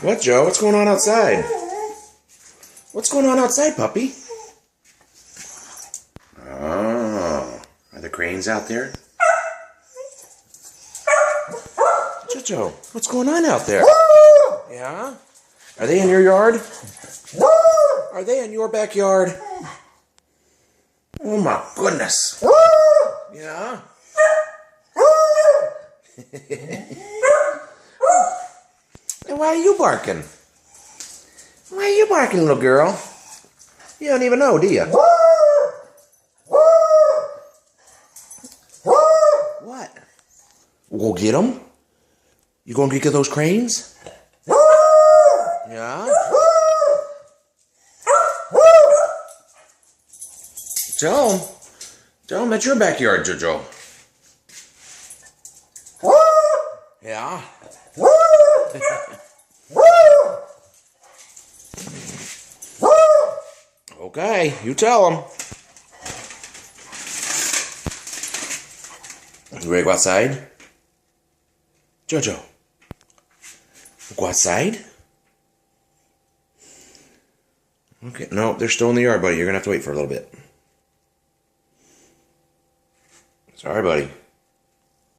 What, Joe? What's going on outside? What's going on outside, puppy? Oh, are the cranes out there? Jojo, what's going on out there? Yeah? Are they in your yard? Are they in your backyard? Oh my goodness. Yeah? And why are you barking? Why are you barking, little girl? You don't even know, do you? What? We'll go get them? You gonna get those cranes? Yeah? Joe, that's your backyard, Jojo. Yeah? Okay, you tell them. You ready to go outside? Jojo, go outside? Okay, no, they're still in the yard, buddy. You're going to have to wait for a little bit. Sorry, buddy.